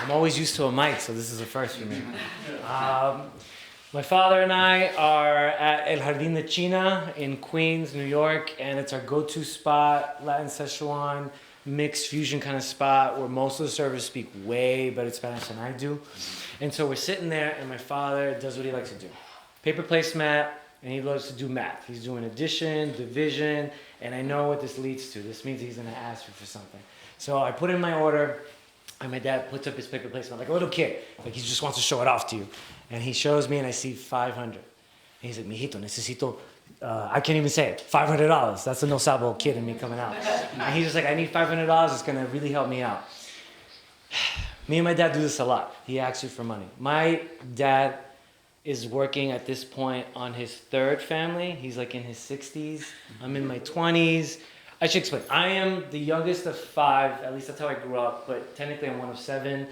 I'm always used to a mic, so this is a first for me. My father and I are at El Jardín de China in Queens, New York, and it's our go-to spot, Latin Szechuan, mixed fusion kind of spot where most of the servers speak way better Spanish than I do. And so we're sitting there, and my father does what he likes to do. Paper placemat, and he loves to do math. He's doing addition, division, and I know what this leads to. This means he's gonna ask me for something. So I put in my order, and my dad puts up his paper placemat like a little kid, like he just wants to show it off to you. And he shows me, and I see 500. And he's like, mijito, necesito, I can't even say it, $500. That's a no sabo kid in me coming out. And he's just like, I need $500, it's gonna really help me out. Me and my dad do this a lot. He asks you for money. My dad is working at this point on his third family. He's like in his 60s. I'm in my 20s. I should explain. I am the youngest of 5, at least that's how I grew up, but technically I'm one of 7.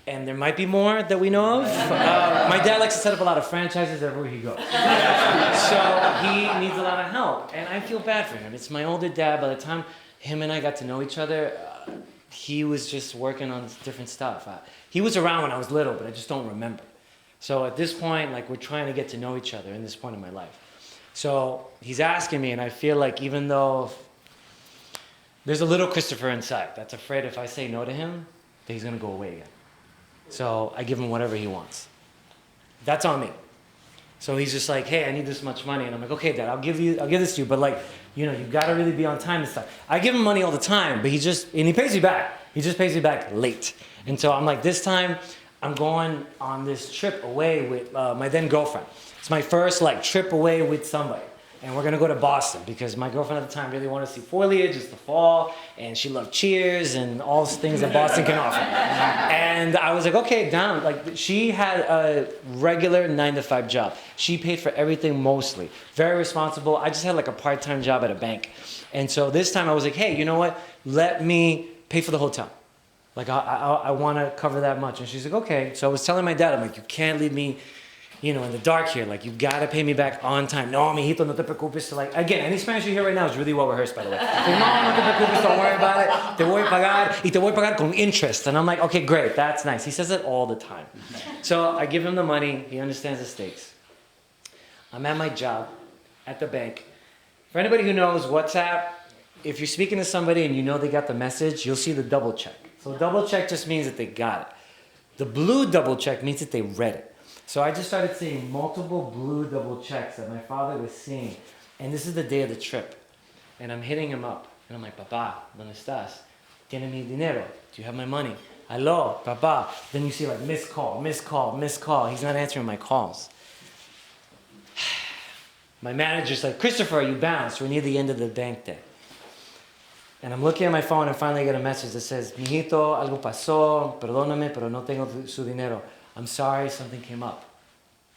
And there might be more that we know of. My dad likes to set up a lot of franchises everywhere he goes. So he needs a lot of help. And I feel bad for him. It's my older dad. By the time him and I got to know each other, he was just working on different stuff. He was around when I was little, but I just don't remember. So at this point, like, we're trying to get to know each other in this point in my life. So he's asking me, and I feel like even though there's a little Christopher inside that's afraid if I say no to him, that he's gonna go away again. So I give him whatever he wants. That's on me. So he's just like, hey, I need this much money. And I'm like, okay, Dad, I'll give this to you. But like, you know, you gotta really be on time and stuff. I give him money all the time, but and he pays me back. He just pays me back late. And so I'm like, this time I'm going on this trip away with my then girlfriend. It's my first like trip away with somebody. And we're gonna go to Boston because my girlfriend at the time really wanted to see foliage, it's the fall, and she loved Cheers and all the things that Boston can offer. And I was like, okay, down. Like, she had a regular 9-to-5 job. She paid for everything mostly. Very responsible. I just had like a part-time job at a bank. And so this time I was like, hey, you know what? Let me pay for the hotel. Like, I wanna cover that much. And she's like, okay. So I was telling my dad, I'm like, you can't leave me, you know, in the dark here. Like, you gotta pay me back on time. No, mijito, no te preocupes. So like, again, any Spanish you hear right now is really well rehearsed, by the way. Like, no, no te preocupes, don't worry about it. Te voy a pagar, y te voy a pagar con interest. And I'm like, okay, great, that's nice. He says it all the time. So I give him the money, he understands the stakes. I'm at my job, at the bank. For anybody who knows WhatsApp, if you're speaking to somebody and you know they got the message, you'll see the double check. So double check just means that they got it. The blue double check means that they read it. So I just started seeing multiple blue double checks that my father was seeing. And this is the day of the trip. And I'm hitting him up. And I'm like, Papá, ¿dónde estás? ¿Tiene mi dinero? Do you have my money? Hello, Papá. Then you see like missed call, missed call, missed call. He's not answering my calls. My manager's like, Christopher, are you bounced? We're near the end of the bank day. And I'm looking at my phone and finally I get a message that says, Mijito, algo pasó, perdóname, pero no tengo su dinero. I'm sorry, something came up.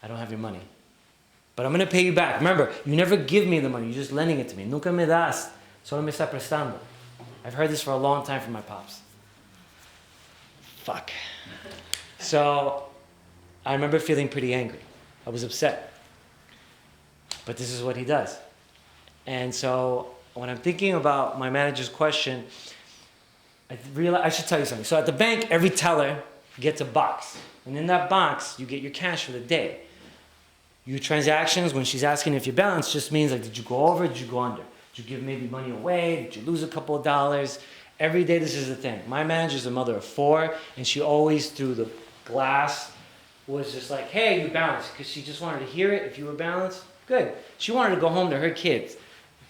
I don't have your money. But I'm gonna pay you back. Remember, you never give me the money, you're just lending it to me. Nunca me das, solo me está prestando. I've heard this for a long time from my pops. Fuck. So, I remember feeling pretty angry. I was upset. But this is what he does. And so, when I'm thinking about my manager's question, I realize I should tell you something. So at the bank, every teller gets a box. And in that box, you get your cash for the day. Your transactions, when she's asking if you balance, just means like, did you go over, did you go under? Did you give maybe money away? Did you lose a couple of dollars? Every day this is the thing. My manager's a mother of 4, and she always, through the glass, was just like, hey, you balanced. Because she just wanted to hear it. If you were balanced, good. She wanted to go home to her kids.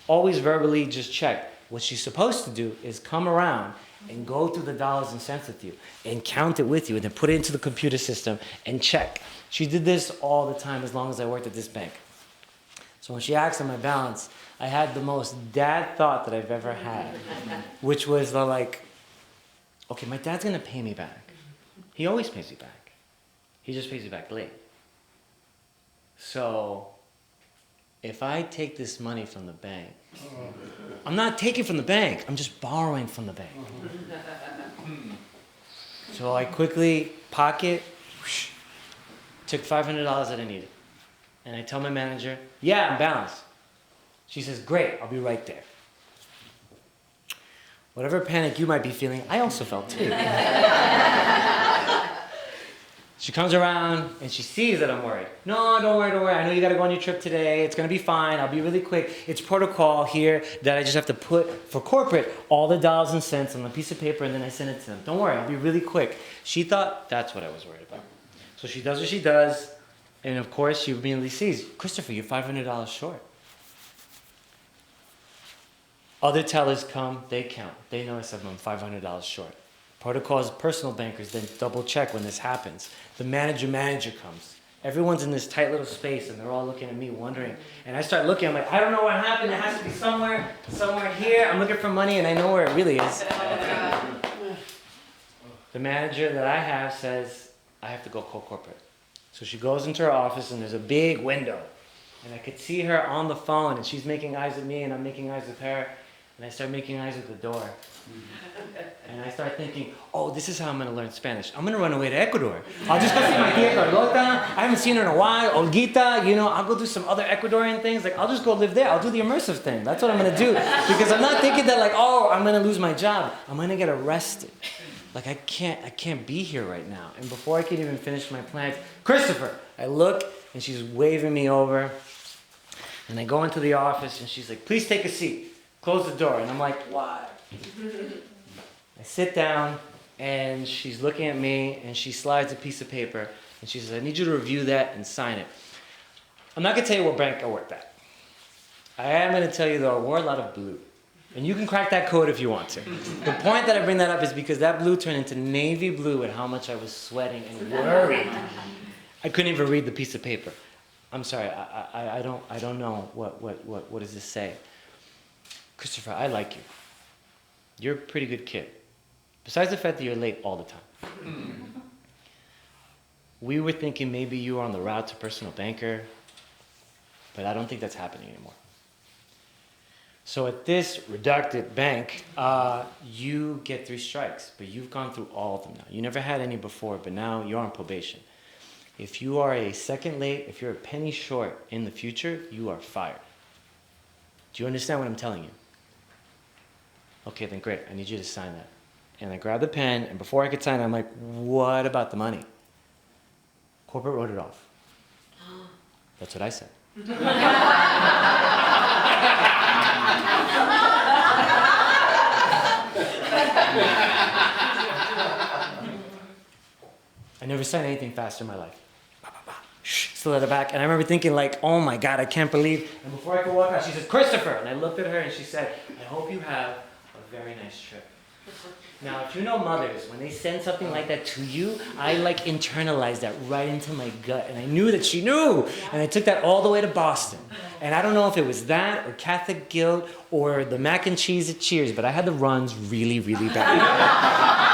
Always verbally just check. What she's supposed to do is come around and go through the dollars and cents with you and count it with you and then put it into the computer system and check. She did this all the time as long as I worked at this bank. So when she asked on my balance, I had the most dad thought that I've ever had, which was the like, okay, my dad's gonna pay me back. He always pays me back. He just pays me back late. So if I take this money from the bank, I'm not taking from the bank, I'm just borrowing from the bank. So I quickly pocket, took $500 that I needed. And I tell my manager, yeah, I'm balanced. She says, great, I'll be right there. Whatever panic you might be feeling, I also felt too. She comes around and she sees that I'm worried. No, don't worry. I know you got to go on your trip today. It's going to be fine. I'll be really quick. It's protocol here that I just have to put for corporate all the dollars and cents on a piece of paper and then I send it to them. Don't worry, I'll be really quick. She thought that's what I was worried about. So she does what she does. And of course, she immediately sees, Christopher, you're $500 short. Other tellers come, they count. They notice I'm $500 short. Protocols, personal bankers then double check when this happens. The manager comes. Everyone's in this tight little space and they're all looking at me wondering. And I start looking, I'm like, I don't know what happened. It has to be somewhere here. I'm looking for money and I know where it really is. The manager that I have says, I have to go call corporate. So she goes into her office and there's a big window. And I could see her on the phone and she's making eyes at me and I'm making eyes with her. And I start making eyes with the door. And I start thinking, oh, this is how I'm going to learn Spanish. I'm going to run away to Ecuador. I'll just go see my tia Carlota. I haven't seen her in a while. Olguita, I'll go do some other Ecuadorian things. Like, I'll just go live there. I'll do the immersive thing. That's what I'm going to do. Because I'm not thinking that, like, oh, I'm going to lose my job. I'm going to get arrested. Like, I can't be here right now. And before I can even finish my plans, Christopher, I look, and she's waving me over. And I go into the office, and she's like, please take a seat. Close the door. And I'm like, why? I sit down, and she's looking at me, and she slides a piece of paper, and she says, I need you to review that and sign it. I'm not going to tell you what bank I worked at. I am going to tell you, though, I wore a lot of blue. And you can crack that code if you want to. The point that I bring that up is because that blue turned into navy blue at how much I was sweating and worried. I couldn't even read the piece of paper. I'm sorry, I don't know. What does this say? Christopher, I like you. You're a pretty good kid. Besides the fact that you're late all the time. We were thinking maybe you were on the route to personal banker, but I don't think that's happening anymore. So at this redacted bank, you get 3 strikes, but you've gone through all of them now. You never had any before, but now you're on probation. If you are a second late, if you're a penny short in the future, you are fired. Do you understand what I'm telling you? Okay, then great. I need you to sign that. And I grabbed the pen, and before I could sign it, I'm like, what about the money? Corporate wrote it off. That's what I said. I never signed anything faster in my life. Still at the back. And I remember thinking like, oh my God, I can't believe. And before I could walk out, she says, Christopher. And I looked at her and she said, I hope you have a very nice trip. Now, if you know mothers, when they send something like that to you, I like internalized that right into my gut. And I knew that she knew. And I took that all the way to Boston. And I don't know if it was that or Catholic guilt or the mac and cheese at Cheers, but I had the runs really, really bad.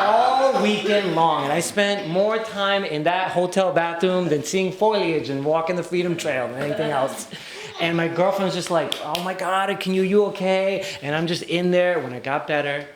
All weekend long. And I spent more time in that hotel bathroom than seeing foliage and walking the Freedom Trail than anything else. And my girlfriend was just like, oh my God, you okay? And I'm just in there. When I got better,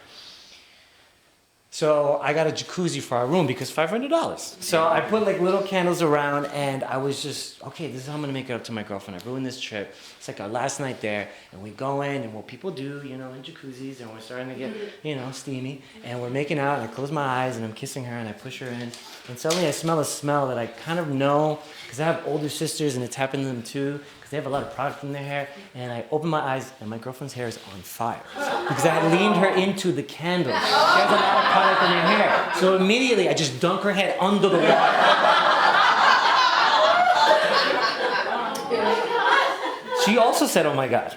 so I got a jacuzzi for our room because $500. So I put like little candles around and I was just, okay, this is how I'm gonna make it up to my girlfriend. I ruined this trip. It's like our last night there and we go in and what people do, in jacuzzis and we're starting to get, steamy and we're making out and I close my eyes and I'm kissing her and I push her in and suddenly I smell a smell that I kind of know because I have older sisters and it's happened to them too because they have a lot of product in their hair and I open my eyes and my girlfriend's hair is on fire because I had leaned her into the candle. She has a lot of product in her hair. So immediately I just dunk her head under the water. She also said, oh my God.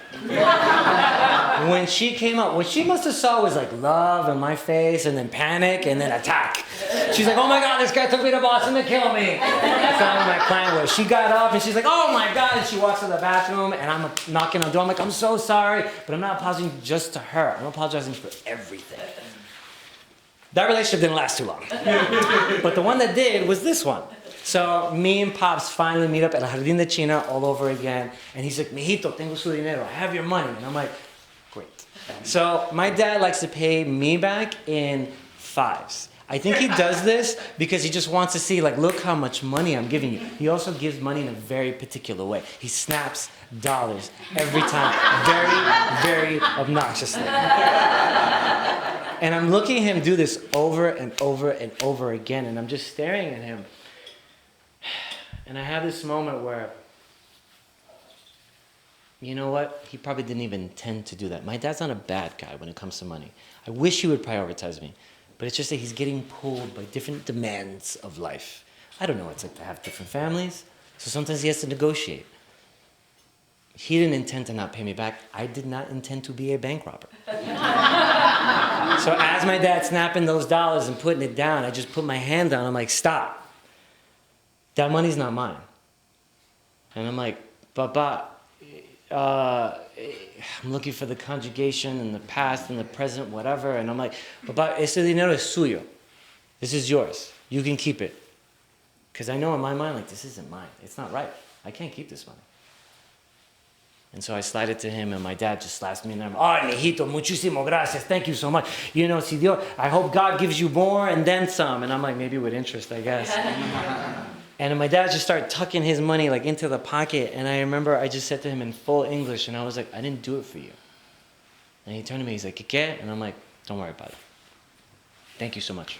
When she came up, what she must have saw was like love in my face and then panic and then attack. She's like, oh my God, this guy took me to Boston to kill me. That's not what my plan was. She got up and she's like, oh my God. And she walks to the bathroom and I'm knocking on the door. I'm like, I'm so sorry. But I'm not apologizing just to her. I'm apologizing for everything. That relationship didn't last too long. But the one that did was this one. So me and Pops finally meet up at El Jardín de China all over again. And he's like, mijito, tengo su dinero. I have your money. And I'm like, great. So my dad likes to pay me back in 5s. I think he does this because he just wants to see, like, look how much money I'm giving you. He also gives money in a very particular way. He snaps dollars every time, very, very obnoxiously. And I'm looking at him do this over and over and over again, and I'm just staring at him. And I had this moment where, you know what? He probably didn't even intend to do that. My dad's not a bad guy when it comes to money. I wish he would prioritize me. But it's just that he's getting pulled by different demands of life. I don't know what it's like to have different families. So sometimes he has to negotiate. He didn't intend to not pay me back. I did not intend to be a bank robber. So as my dad's snapping those dollars and putting it down, I just put my hand down. I'm like, stop. That money's not mine. And I'm like, Papa, I'm looking for the conjugation and the past and the present, whatever. And I'm like, Papa, ese dinero es suyo. This is yours. You can keep it. Because I know in my mind, like, this isn't mine. It's not right. I can't keep this money. And so I slide it to him, and my dad just slaps me, and I'm, oh, mijito, muchísimo gracias. Thank you so much. You know, si Dios, I hope God gives you more and then some. And I'm like, maybe with interest, I guess. And my dad just started tucking his money like into the pocket. And I remember I just said to him in full English, and I was like, I didn't do it for you. And he turned to me, he's like, ¿qué? And I'm like, don't worry about it. Thank you so much.